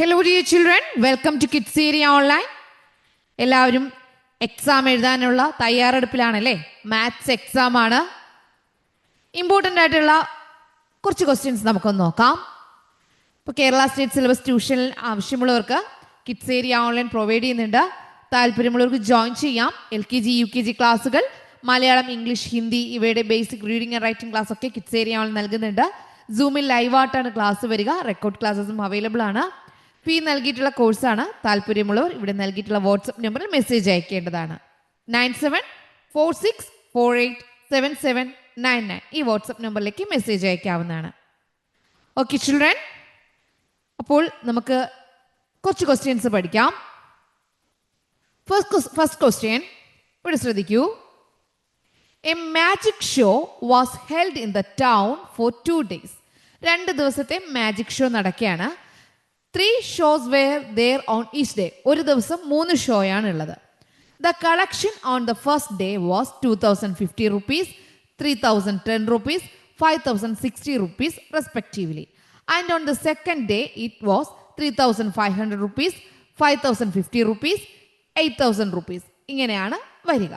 Hello dear children, welcome to Kids Area Online. എല്ലാവരും exam എഴുതാനുള്ള തയ്യാറെടുപ്പിലാണല്ലേ? Maths exam ആണ്. Important ആയിട്ടുള്ള കുറച്ച് ക്വസ്റ്റ്യൻസ് നമുക്കൊന്ന് നോക്കാം. ഇപ്പോൾ കേരള സ്റ്റേറ്റ് സിലബസ് ട്യൂഷനിൽ ആവശ്യമുള്ളവർക്ക് കിഡ്സ് ഏരിയ ഓൺലൈൻ പ്രൊവൈഡ് ചെയ്യുന്നുണ്ട്. താല്പര്യമുള്ളവർക്ക് ജോയിൻ ചെയ്യാം. LKG UKG ക്ലാസ്സുകൾ, മലയാളം, ഇംഗ്ലീഷ്, ഹിന്ദി ഇവയുടെ basic reading and writing class ഒക്കെ കിഡ്സ് ഏരിയ ഓൺലൈൻ നൽകുന്നുണ്ട്. സൂമിൽ ലൈവായിട്ടാണ് ക്ലാസ് വരിക. റെക്കോർഡ് ക്ലാസ്സസും അവൈലബിൾ ആണ്. ഫീ നൽകിയിട്ടുള്ള കോഴ്സാണ്. താല്പര്യമുള്ളവർ ഇവിടെ നൽകിയിട്ടുള്ള വാട്സപ്പ് നമ്പറിൽ മെസ്സേജ് അയക്കേണ്ടതാണ്. 9746487799 ഈ വാട്സപ്പ് നമ്പറിലേക്ക് മെസ്സേജ് അയക്കാവുന്നതാണ്. ഓക്കെ ചിൽഡ്രൻ, അപ്പോൾ നമുക്ക് കുറച്ച് ക്വസ്റ്റ്യൻസ് പഠിക്കാം. ഫസ്റ്റ് ക്വസ്റ്റ്യൻ ഇവിടെ ശ്രദ്ധിക്കൂ. A magic show was held in the town for 2 days. 2 ദിവസത്തെ മാജിക് ഷോ നടക്കുകയാണ്. 3 shows were there on each day. ഒരു ദിവസം 3 ഷോയാണ് ഉള്ളത്. The collection on the first day was 2050 rupees, 3010 rupees, 5060 rupees respectively. And on the second day it was 3500 rupees, 5050 rupees, 8000 rupees. ഇങ്ങനെയാണ് വരിക.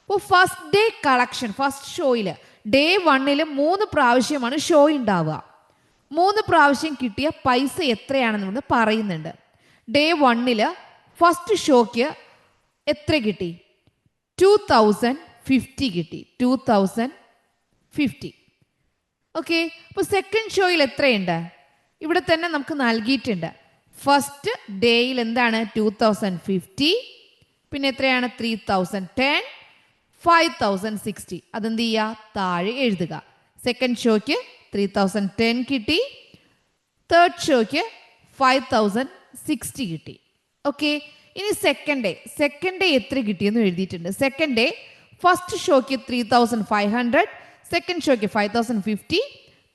അപ്പോൾ first day collection, first ഷോയിൽ day 1 3 പ്രാവശ്യമാണ് show ഉണ്ടാവുക. 3 പ്രാവശ്യം കിട്ടിയ പൈസ എത്രയാണെന്ന് പറയുന്നുണ്ട്. ഡേ 1 ഫസ്റ്റ് ഷോയ്ക്ക് എത്ര കിട്ടി? 2050 കിട്ടി. 2050. ഓക്കെ, അപ്പോൾ സെക്കൻഡ് ഷോയിൽ എത്രയുണ്ട്? ഇവിടെ തന്നെ നമുക്ക് നൽകിയിട്ടുണ്ട്. ഫസ്റ്റ് ഡേയിൽ എന്താണ്? 2050. പിന്നെ എത്രയാണ്? 3010, 5060. അതെന്ത് ചെയ്യുക? താഴെ എഴുതുക. സെക്കൻഡ് ഷോയ്ക്ക് 3010 കിട്ടി. തേർഡ് ഷോയ്ക്ക് 5060 കിട്ടി. ഓക്കെ, ഇനി സെക്കൻഡ് ഡേ എത്ര കിട്ടിയെന്ന് എഴുതിയിട്ടുണ്ട്. സെക്കൻഡ് ഡേ ഫസ്റ്റ് ഷോയ്ക്ക് 3500, സെക്കൻഡ് ഷോയ്ക്ക് 5050,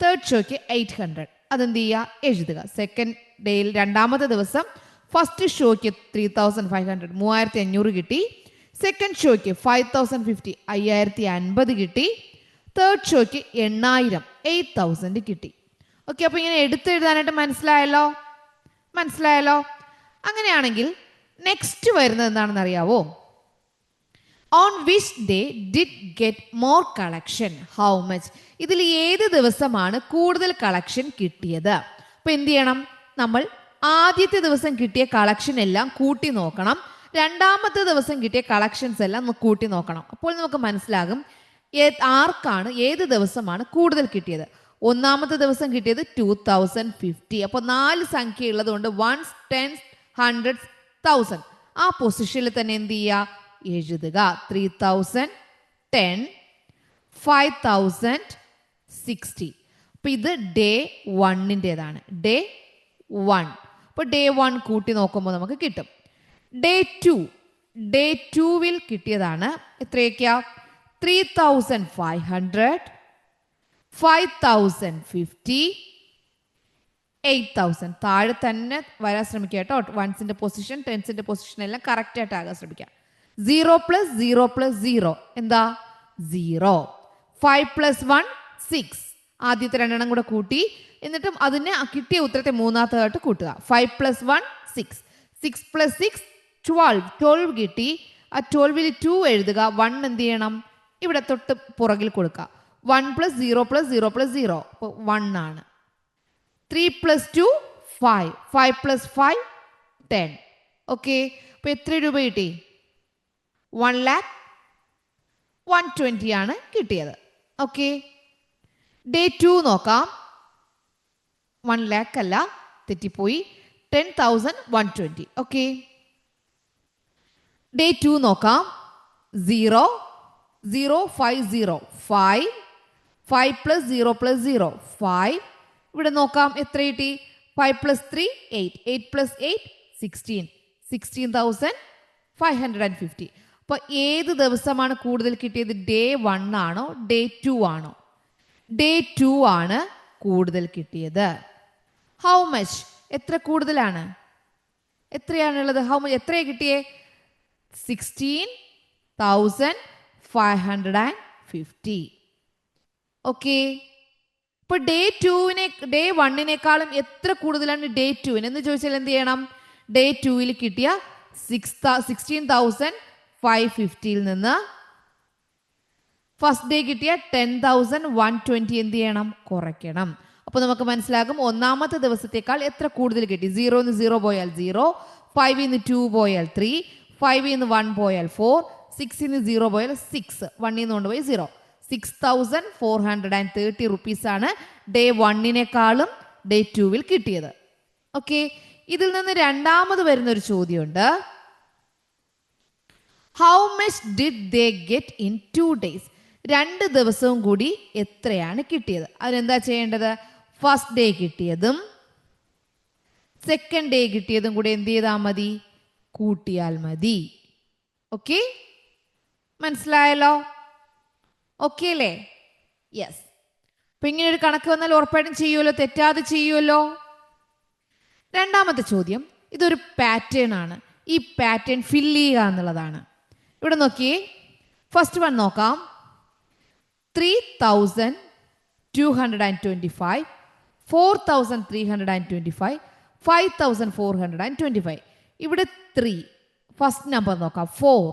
തേർഡ് ഷോയ്ക്ക് 800. അതെന്ത് ചെയ്യുക? എഴുതുക. സെക്കൻഡ് ഡേയിൽ രണ്ടാമത്തെ ദിവസം ഫസ്റ്റ് ഷോയ്ക്ക് 3500 3500 കിട്ടി. സെക്കൻഡ് ഷോയ്ക്ക് 5050 5050 കിട്ടി. തേർഡ് ഷോയ്ക്ക് 8000 8000 കിട്ടി. ഓക്കെ, അപ്പോൾ ഇങ്ങനെ എടുത്തെഴുതാനായിട്ട് മനസ്സിലായല്ലോ. അങ്ങനെയാണെങ്കിൽ നെക്സ്റ്റ് വരുന്നത് എന്താണെന്ന് അറിയാവോ? On which day did get more collection, how much? ഇതിൽ ഏത് ദിവസമാണ് കൂടുതൽ കളക്ഷൻ കിട്ടിയത്? അപ്പോൾ എന്ത് ചെയ്യണം? നമ്മൾ ആദ്യത്തെ ദിവസം കിട്ടിയ കളക്ഷൻ എല്ലാം കൂട്ടി നോക്കണം. രണ്ടാമത്തെ ദിവസം കിട്ടിയ കളക്ഷൻസ് എല്ലാം കൂട്ടി നോക്കണം. അപ്പോൾ നമുക്ക് മനസ്സിലാകും ആർക്കാണ് ഏത് ദിവസമാണ് കൂടുതൽ കിട്ടിയത്. ഒന്നാമത്തെ ദിവസം കിട്ടിയത് 2050. അപ്പോൾ 4 സംഖ്യ ഉള്ളത് കൊണ്ട് 1s, 10s, 100s, 1000 ആ പൊസിഷനിൽ തന്നെ എന്ത് ചെയ്യുക? എഴുതുക. 3010, 5060. അപ്പോൾ ഇത് ഡേ 1-ൻ്റെതാണ്. ഡേ 1. അപ്പോൾ ഡേ 1 കൂട്ടി നോക്കുമ്പോൾ നമുക്ക് കിട്ടും. ഡേ 2 കിട്ടിയതാണ് എത്രയൊക്കെയാ? 3500, 5050, 8000. താഴെ തന്നെ വരാൻ ശ്രമിക്കുക കേട്ടോ. 1s പൊസിഷൻ, 10s പൊസിഷൻ എല്ലാം കറക്റ്റ് ആയിട്ട് ആകാൻ ശ്രമിക്കുക. 0 + 0 + 0 എന്താ? 0. 5 + 1 6. ആദ്യത്തെ രണ്ടെണ്ണം കൂടെ കൂട്ടി എന്നിട്ടും അതിന് കിട്ടിയ ഉത്തരത്തെ മൂന്നാമത്തേതായിട്ട് കൂട്ടുക. 5 + 1 6, 6 + 6 12 കിട്ടി. ആ 12-ൽ 2 എഴുതുക. 1 എന്ത് ചെയ്യണം? ഇവിടെ തൊട്ട് പുറകിൽ കൊടുക്കുക. 1 + 0 + 0 + 0 അപ്പോൾ 1 ആണ്. 3 + 2 5, 5 + 5 10. ഓക്കെ, അപ്പോൾ എത്ര രൂപ കിട്ടി? 1,120,000 ആണ് കിട്ടിയത്. ഓക്കെ, ഡേ 2 നോക്കാം. 1 lakh അല്ല, തെറ്റിപ്പോയി. 10,120. ഓക്കെ, ഡേ 2 നോക്കാം. 0 0 5 0 5, 5 + 0 + 0 5. ഇവിടെ നോക്കാം എത്ര കിട്ടി? 5 + 3 8, 8 + 8 16, 16,550. അപ്പോൾ ഏത് ദിവസമാണ് കൂടുതൽ കിട്ടിയത്? ഡേ 1 ആണോ ഡേ 2 ആണോ? ഡേ 2 ആണ് കൂടുതൽ കിട്ടിയത്. How much? എത്ര കൂടുതലാണ്? എത്രയാണുള്ളത്? How much? എത്രയാണ് കിട്ടിയേ? 16,550. ഓക്കെ, ഇപ്പൊ ഡേ 1-നേക്കാളും എത്ര കൂടുതലാണ് ഡേ 2 എന്ന് ചോദിച്ചാൽ എന്ത് ചെയ്യണം? ഡേ 2 കിട്ടിയ 16,550 നിന്ന് ഫസ്റ്റ് ഡേ കിട്ടിയ 10,120 എന്ത് ചെയ്യണം? കുറയ്ക്കണം. അപ്പൊ നമുക്ക് മനസ്സിലാകും ഒന്നാമത്തെ ദിവസത്തേക്കാൾ എത്ര കൂടുതൽ കിട്ടി. 0 0 പോയാൽ 0, 5 2 പോയാൽ 3, 5 1 പോയാൽ 4, 6 0 പോയാൽ 6, 1 കൊണ്ടുപോയി 0. 6,430 റുപ്പീസാണ് ഡേ 1-നേക്കാളും ഡേ 2 കിട്ടിയത്. ഓക്കെ, ഇതിൽ നിന്ന് രണ്ടാമത് വരുന്നൊരു ചോദ്യമുണ്ട്. How much did they get in 2 days? 2 ദിവസവും കൂടി എത്രയാണ് കിട്ടിയത്? അതിനെന്താ ചെയ്യേണ്ടത്? ഫസ്റ്റ് ഡേ കിട്ടിയതും സെക്കൻഡ് ഡേ കിട്ടിയതും കൂടി എന്ത് ചെയ്താൽ മതി? കൂട്ടിയാൽ മതി. ഓക്കെ, മനസ്സിലായല്ലോ? ഓക്കെ അല്ലേ? യെസ്. അപ്പൊ ഇങ്ങനെ ഒരു കണക്ക് വന്നാൽ ഉറപ്പായിട്ടും ചെയ്യുമല്ലോ, തെറ്റാതെ ചെയ്യുമല്ലോ. രണ്ടാമത്തെ ചോദ്യം, ഇതൊരു പാറ്റേൺ ആണ്. ഈ പാറ്റേൺ ഫില്ല് ചെയ്യുക എന്നുള്ളതാണ്. ഇവിടെ നോക്കിയേ, ഫസ്റ്റ് വൺ നോക്കാം. 3,225, 4,325, 5,425. ഇവിടെ 3 ഫസ്റ്റ് നമ്പർ നോക്കാം. 4,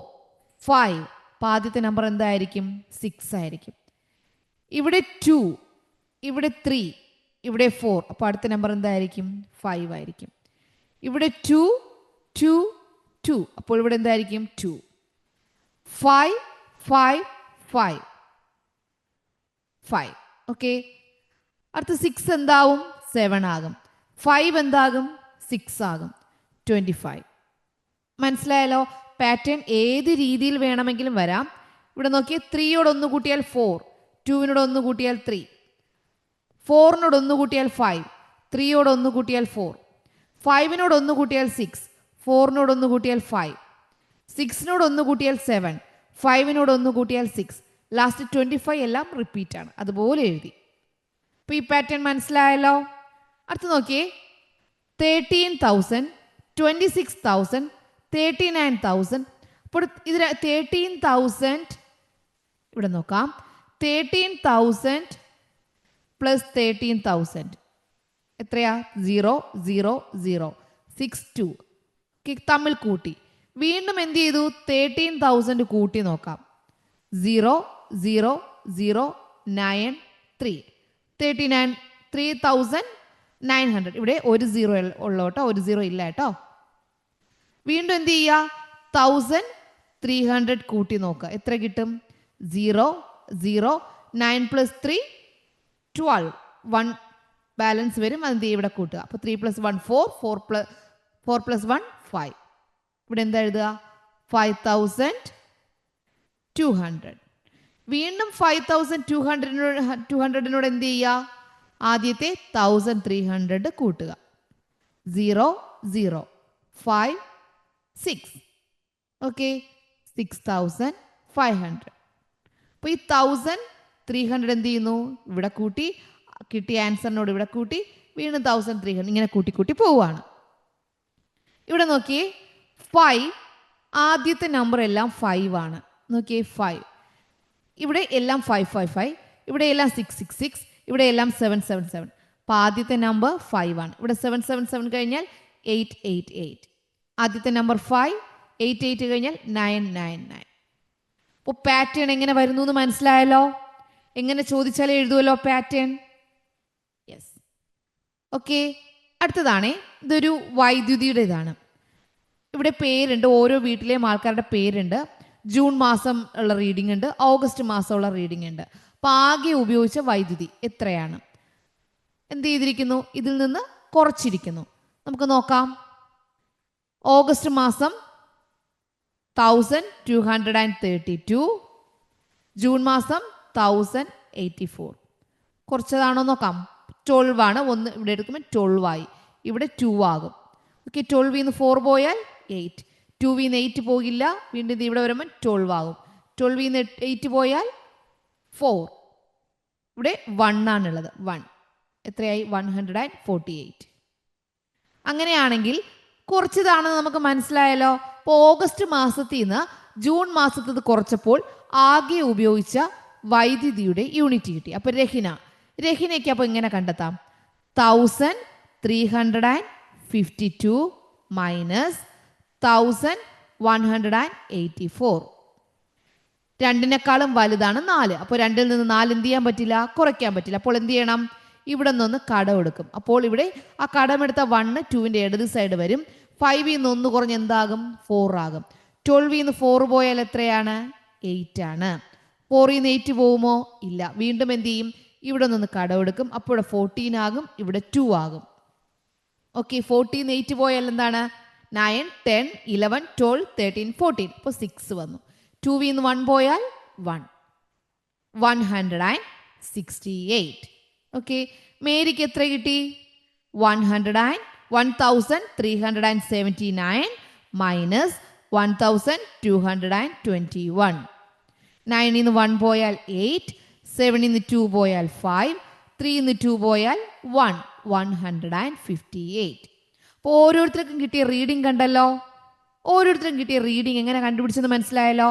5. അപ്പൊ ആദ്യത്തെ നമ്പർ എന്തായിരിക്കും? 6 ആയിരിക്കും. ഇവിടെ 2, ഇവിടെ 3, ഇവിടെ 4. അപ്പൊ അടുത്ത നമ്പർ എന്തായിരിക്കും? 5 ആയിരിക്കും. ഇവിടെ 2, 2, 2. അപ്പോൾ ഇവിടെ എന്തായിരിക്കും? 2. 5, 5, 5, 5. ഓക്കെ, അടുത്ത 6 എന്താവും? 7 ആകും. 5 എന്താകും? 6 ആകും. 25. മനസ്സിലായല്ലോ? പാറ്റേൺ ഏത് രീതിയിൽ വേണമെങ്കിലും വരാം. ഇവിടെ നോക്കിയേ, 3യോട് 1 കൂട്ടിയാൽ 4, 2നോട് 1 കൂട്ടിയാൽ 3, 4നോട് 1 കൂട്ടിയാൽ 5, 3യോട് 1 കൂട്ടിയാൽ 4, 5നോട് 1 കൂട്ടിയാൽ 6, 4നോട് 1 കൂട്ടിയാൽ 5, 6നോട് 1 കൂട്ടിയാൽ 7, 5നോട് 1 കൂട്ടിയാൽ 6, ലാസ്റ്റ് 25 എല്ലാം റിപ്പീറ്റ് ആണ്. അതുപോലെ എഴുതി. അപ്പൊ ഈ പാറ്റേൺ മനസ്സിലായല്ലോ? അടുത്ത് നോക്കിയേ, 13,000, 26,000, 39,000. അപ്പോൾ ഇതിൽ 13,000 ഇവിടെ നോക്കാം. 13,000 പ്ലസ് 13,000 എത്രയാ? 0 0 0 6 2 തമ്മിൽ കൂട്ടി. വീണ്ടും എന്ത് ചെയ്തു? 13,000 കൂട്ടി നോക്കാം. 0 0 0 9 3 39 3,900. ഇവിടെ ഒരു 0 ഉള്ളൂ കേട്ടോ, ഒരു 0 ഇല്ല കേട്ടോ. വീണ്ടും എന്ത് ചെയ്യുക? 1,300 കൂട്ടി നോക്കുക. എത്ര കിട്ടും? 0 0 9 പ്ലസ് 3 12. 1 ബാലൻസ് വരും, അതെന്ത് ചെയ്യും? ഇവിടെ കൂട്ടുക. അപ്പോൾ 3 + 1 4, 4 + 1 5. ഇവിടെ എന്താ എഴുതുക? 5,200. വീണ്ടും 5,200 എന്ത് ചെയ്യുക? ആദ്യത്തെ 1,300 കൂട്ടുക. 0 0 5 6. ഓക്കെ, 6,500. അപ്പോൾ ഈ 1,300 എന്ത് ചെയ്യുന്നു? ഇവിടെ കൂട്ടി, കിട്ടിയ ആൻസറിനോട് ഇവിടെ കൂട്ടി, വീണ്ടും 1,300 ഇങ്ങനെ കൂട്ടി കൂട്ടി പോവുകയാണ്. ഇവിടെ നോക്കിയേ, 5 ആദ്യത്തെ നമ്പർ എല്ലാം 5 ആണ്. നോക്കിയേ, 5. ഇവിടെ എല്ലാം 5 5 5, ഇവിടെ എല്ലാം 6 6 6, ഇവിടെ എല്ലാം 7 7 7. അപ്പോൾ ആദ്യത്തെ നമ്പർ 5 ആണ്. ഇവിടെ 7 7 7 കഴിഞ്ഞാൽ 8 8 8. ആദ്യത്തെ നമ്പർ 5, 8 8 കഴിഞ്ഞാൽ 9 9 9. അപ്പോൾ പാറ്റേൺ എങ്ങനെ വരുന്നു എന്ന് മനസ്സിലായല്ലോ? എങ്ങനെ ചോദിച്ചാലേ എഴുതുമല്ലോ പാറ്റേൺ. യെസ്. ഓക്കെ, അടുത്തതാണ്, ഇതൊരു വൈദ്യുതിയുടെ ഇതാണ്. ഇവിടെ പേരുണ്ട്, ഓരോ വീട്ടിലെയും ആൾക്കാരുടെ പേരുണ്ട്. ജൂൺ മാസം ഉള്ള റീഡിംഗ് ഉണ്ട്, ഓഗസ്റ്റ് മാസമുള്ള റീഡിംഗ് ഉണ്ട്. അപ്പം ആകെ ഉപയോഗിച്ച വൈദ്യുതി എത്രയാണ്? എന്ത് ചെയ്തിരിക്കുന്നു? ഇതിൽ നിന്ന് കുറച്ചിരിക്കുന്നു. നമുക്ക് നോക്കാം. ഓഗസ്റ്റ് മാസം 1,232, ജൂൺ മാസം 1,084. കുറച്ചതാണോ നോക്കാം. 12 ആണ്. ഒന്ന് ഇവിടെ എടുക്കുമ്പോൾ 12 ആയി. ഇവിടെ 2 ആകും. ഓക്കെ, 12 4 പോയാൽ 8, 2 8 പോകില്ല. വീണ്ടും ഇത് ഇവിടെ വരുമ്പോൾ 12 ആകും. 12 8 പോയാൽ 4. ഇവിടെ 1 ആണുള്ളത്. 1 എത്രയായി? 148. അങ്ങനെയാണെങ്കിൽ കുറച്ചതാണെന്ന് നമുക്ക് മനസ്സിലായല്ലോ. അപ്പോൾ ഓഗസ്റ്റ് മാസത്തിൽ നിന്ന് ജൂൺ മാസത്തിൽ കുറച്ചപ്പോൾ ആകെ ഉപയോഗിച്ച വൈദ്യുതിയുടെ യൂണിറ്റ് കിട്ടി. അപ്പോൾ രഹിന രഹിനയ്ക്ക് അപ്പോൾ ഇങ്ങനെ കണ്ടെത്താം. 1352 മൈനസ് 1184. രണ്ടിനേക്കാളും വലുതാണ് 4. അപ്പോൾ 2ൽ നിന്ന് 4 എന്ത് ചെയ്യാൻ പറ്റില്ല? കുറയ്ക്കാൻ പറ്റില്ല. അപ്പോൾ എന്ത് ചെയ്യണം? ഇവിടെ നിന്ന് കടം എടുക്കും. അപ്പോൾ ഇവിടെ ആ കടമെടുത്ത 1 2ന്റെ ഇടത് സൈഡ് വരും. 5ൽ നിന്ന് 1 കുറഞ്ഞ് എന്താകും? 4 ആകും. 12ൽ നിന്ന് 4 പോയാൽ എത്രയാണ്? 8 ആണ്. 4ൽ നിന്ന് 8 പോകുമോ? ഇല്ല. വീണ്ടും എന്ത് ചെയ്യും? ഇവിടെ നിന്ന് കടം എടുക്കും. അപ്പോൾ ഇവിടെ 14 ആകും, ഇവിടെ 2 ആകും. ഓക്കെ, 14ൽ നിന്ന് 8 പോയാൽ എന്താണ്? 9 10 11 12 13 14. അപ്പോൾ 6 വന്നു. 2ൽ നിന്ന് 1 പോയാൽ 1. 168. ഓക്കെ, മേരിക്ക് എത്ര കിട്ടി? 1379 മൈനസ് 1221. 9ൽ നിന്ന് 1 പോയാൽ 8, 7ൽ നിന്ന് 2 പോയാൽ 5, 3ൽ നിന്ന് 2 പോയാൽ 1, 158. അപ്പോൾ ഓരോരുത്തർക്കും കിട്ടിയ റീഡിംഗ് കണ്ടല്ലോ. ഓരോരുത്തർക്കും കിട്ടിയ റീഡിംഗ് എങ്ങനെ കണ്ടുപിടിച്ചെന്ന് മനസ്സിലായല്ലോ.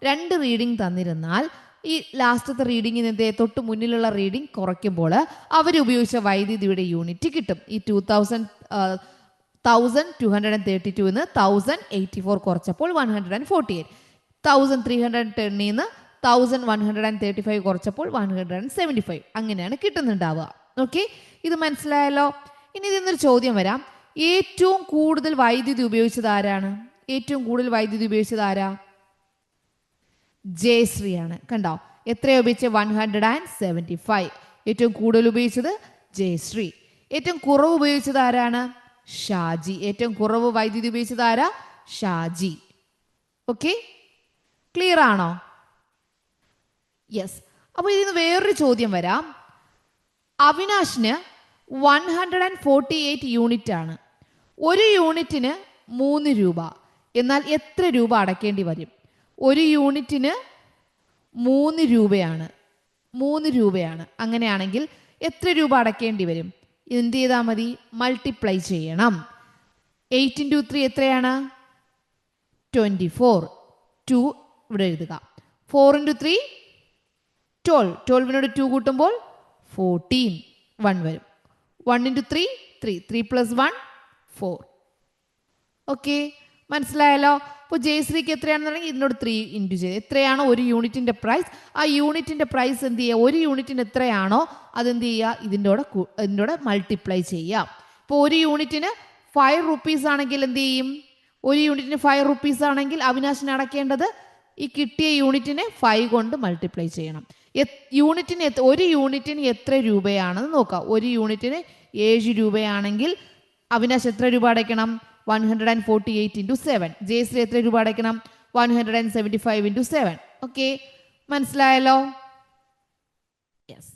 2 റീഡിംഗ് തന്നിരുന്നാൽ ഈ ലാസ്റ്റത്തെ റീഡിങ്ങിന് തൊട്ട് മുന്നിലുള്ള റീഡിംഗ് കുറയ്ക്കുമ്പോൾ അവരുപയോഗിച്ച വൈദ്യുതിയുടെ യൂണിറ്റ് കിട്ടും. ഈ 1232 നിന്ന് 1084 കുറച്ചപ്പോൾ 148. 1310 നിന്ന് 1135 കുറച്ചപ്പോൾ 175. അങ്ങനെയാണ് കിട്ടുന്നുണ്ടാവുക. ഓക്കെ, ഇത് മനസ്സിലായല്ലോ. ഇനി ഇതിന്നൊരു ചോദ്യം വരാം. ഏറ്റവും കൂടുതൽ വൈദ്യുതി ഉപയോഗിച്ചത് ആരാണ്? ഏറ്റവും കൂടുതൽ വൈദ്യുതി ഉപയോഗിച്ചത് ആരാ? ജയശ്രീയാണ്. കണ്ടോ, എത്രയാണ് ഉപയോഗിച്ചത്? 175. ഏറ്റവും കൂടുതൽ ഉപയോഗിച്ചത് ജയശ്രീ. ഏറ്റവും കുറവ് ഉപയോഗിച്ചത് ആരാണ്? ഷാജി. ഏറ്റവും കുറവ് വൈദ്യുതി ഉപയോഗിച്ചത് ആരാ? ഷാജി. ഓക്കെ, ക്ലിയർ ആണോ? യെസ്. അപ്പോൾ ഇതിന് വേറൊരു ചോദ്യം വരാം. അവിനാശിന് 148 യൂണിറ്റ് ആണ്. ഒരു യൂണിറ്റിന് 3 രൂപ. എന്നാൽ എത്ര രൂപ അടയ്ക്കേണ്ടി വരും? ഒരു യൂണിറ്റിന് 3 രൂപയാണ്. 3 രൂപയാണ്. അങ്ങനെയാണെങ്കിൽ എത്ര രൂപ അടയ്ക്കേണ്ടി വരും? എന്ത് ചെയ്താൽ മതി? മൾട്ടിപ്ലൈ ചെയ്യണം. 8 × 3 എത്രയാണ്? 24. 2 ഇവിടെ എഴുതുക. 4 × 3 12. 12നോട് 2 കൂട്ടുമ്പോൾ 14. 1 വരും. 1 × 3 3. 3 + 1 4. ഓക്കെ, മനസ്സിലായല്ലോ. അപ്പോൾ ജയശ്രീക്ക് എത്രയാണെന്നുണ്ടെങ്കിൽ ഇതിനോട് 3 ഇൻറ്റു ചെയ്ത് എത്രയാണോ ഒരു യൂണിറ്റിൻ്റെ പ്രൈസ്, ആ യൂണിറ്റിൻ്റെ പ്രൈസ് എന്ത് ചെയ്യുക? ഒരു യൂണിറ്റിന് എത്രയാണോ അതെന്ത് ചെയ്യുക? ഇതിൻ്റെ കൂടെ മൾട്ടിപ്ലൈ ചെയ്യുക. ഇപ്പോൾ ഒരു യൂണിറ്റിന് 5 റുപ്പീസ് ആണെങ്കിൽ എന്ത് ചെയ്യും? ഒരു യൂണിറ്റിന് 5 റുപ്പീസ് ആണെങ്കിൽ അവിനാശിന് അടയ്ക്കേണ്ടത് ഈ കിട്ടിയ യൂണിറ്റിനെ 5 കൊണ്ട് മൾട്ടിപ്ലൈ ചെയ്യണം. ഒരു യൂണിറ്റിന് എത്ര രൂപയാണെന്ന് നോക്കാം. ഒരു യൂണിറ്റിന് 7 രൂപയാണെങ്കിൽ അവിനാശ് എത്ര രൂപ അടയ്ക്കണം? 148 × 7. ജയശ്രീ എത്ര രൂപ അടയ്ക്കണം? 175 × 7. ഓക്കെ, മനസ്സിലായല്ലോ. യെസ്.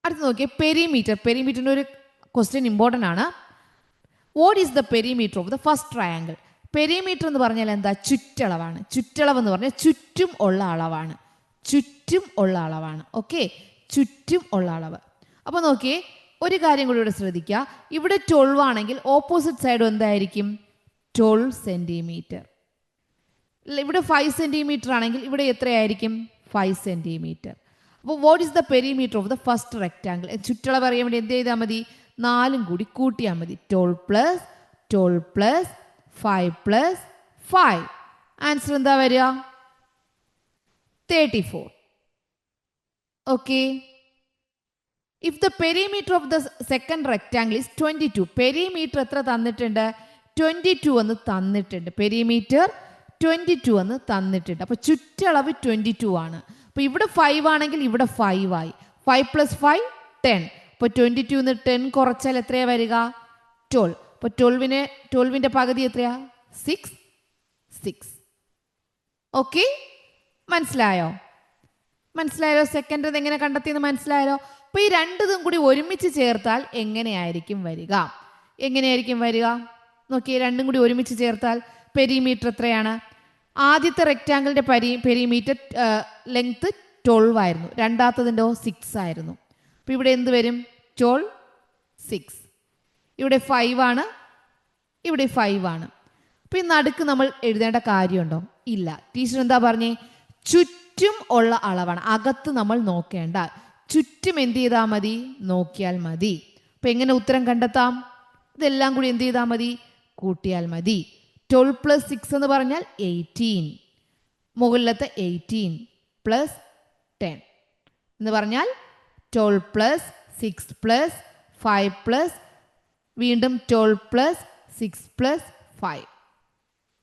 അടുത്ത് നോക്കിയേ, പെരിമീറ്റർ. പെരിമീറ്ററിൻ്റെ ഒരു ക്വസ്റ്റ്യൻ ഇമ്പോർട്ടൻ്റ് ആണ്. What is the perimeter of the first triangle? Perimeter എന്ന് പറഞ്ഞാൽ എന്താ? ചുറ്റളവാണ്. ചുറ്റളവ് എന്ന് പറഞ്ഞാൽ ചുറ്റും ഉള്ള അളവാണ്. ചുറ്റും ഉള്ള അളവാണ്. ഓക്കെ, ചുറ്റും ഉള്ള അളവ്. അപ്പോൾ നോക്കിയേ, ഒരു കാര്യം കൂടി ഇവിടെ ശ്രദ്ധിക്കുക. ഇവിടെ 12 ആണെങ്കിൽ ഓപ്പോസിറ്റ് സൈഡ് എന്തായിരിക്കും? 12 സെൻറ്റിമീറ്റർ. ഇവിടെ 5 സെൻറ്റിമീറ്റർ ആണെങ്കിൽ ഇവിടെ എത്രയായിരിക്കും? 5 സെൻറ്റിമീറ്റർ. അപ്പോൾ what is the perimeter of the first rectangle? ചുറ്റളവ് അറിയാൻ വേണ്ടി എന്ത് ചെയ്താൽ മതി? 4 കൂടി കൂട്ടിയാൽ മതി. 12 + 12 + 5 + 5. ആൻസർ എന്താ വരിക? 34. Okay. If the perimeter of the second rectangle is 22, perimeter എത്ര തന്നിട്ടുണ്ട്? 22 എന്ന് തന്നിട്ടുണ്ട്. പെരിമീറ്റർ 22 എന്ന് തന്നിട്ടുണ്ട്. അപ്പോൾ ചുറ്റളവ് 22 ആണ്. അപ്പോൾ ഇവിടെ 5 ആണെങ്കിൽ ഇവിടെ 5 ആയി. 5 + 5 10. അപ്പോൾ 22 നിന്ന് 10 കുറച്ചാൽ എത്രയാണ് വരിക? 12. അപ്പോൾ 12ന്റെ പകുതി എത്രയാ? 6. ഓക്കെ, മനസ്സിലായോ? സെക്കൻഡ് എങ്ങനെ കണ്ടെത്തിയെന്ന് മനസ്സിലായല്ലോ. അപ്പോൾ ഈ രണ്ടും കൂടി ഒരുമിച്ച് ചേർത്താൽ എങ്ങനെയായിരിക്കും വരിക? നോക്കിയേ, രണ്ടും കൂടി ഒരുമിച്ച് ചേർത്താൽ പെരിമീറ്റർ എത്രയാണ്? ആദ്യത്തെ റെക്റ്റാങ്കിളിൻ്റെ പെരിമീറ്റർ ലെങ്ത് 12 ആയിരുന്നു. രണ്ടാമത്തതിൻ്റെയോ 6 ആയിരുന്നു. അപ്പോൾ ഇവിടെ എന്ത് വരും? 12 6. ഇവിടെ 5 ആണ്, ഇവിടെ 5 ആണ്. അപ്പോൾ ഈ നടുക്ക് നമ്മൾ എഴുതേണ്ട കാര്യമുണ്ടോ? ഇല്ല. ടീച്ചർ എന്താ പറഞ്ഞേ? ചുറ്റും ഉള്ള അളവാണ്. അകത്ത് നമ്മൾ നോക്കേണ്ട. ചുറ്റും എന്ത് ചെയ്താൽ മതി? നോക്കിയാൽ മതി. അപ്പം എങ്ങനെ ഉത്തരം കണ്ടെത്താം? ഇതെല്ലാം കൂടി എന്ത് ചെയ്താൽ മതി? കൂട്ടിയാൽ മതി. 12 + 6 എന്ന് പറഞ്ഞാൽ 18. മുകളിലത്തെ 18 + 10 എന്ന് പറഞ്ഞാൽ 12 + 6 + 5 + വീണ്ടും 12 + 6 + 5.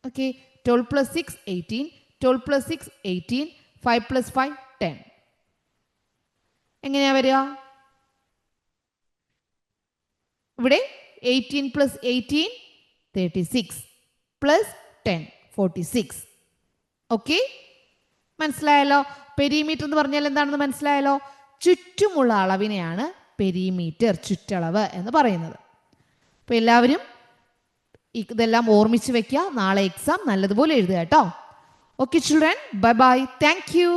ഓക്കെ, 12 + 6 18, 12 + 6 18, 5 + 5 10. എങ്ങനെയാ വരിക? ഇവിടെ 18 + 18 36 + 10 46. ഓക്കെ, മനസ്സിലായല്ലോ? പെരിമീറ്റർ എന്ന് പറഞ്ഞാൽ എന്താണെന്ന് മനസ്സിലായല്ലോ? ചുറ്റുമുള്ള അളവിനെയാണ് പെരിമീറ്റർ, ചുറ്റളവ് എന്ന് പറയുന്നത്. അപ്പോൾ എല്ലാവരും ഇതെല്ലാം ഓർമ്മിച്ച് വെക്കുക. നാളെ എക്സാം നല്ലതുപോലെ എഴുതുക കേട്ടോ. Okay children, bye bye, thank you.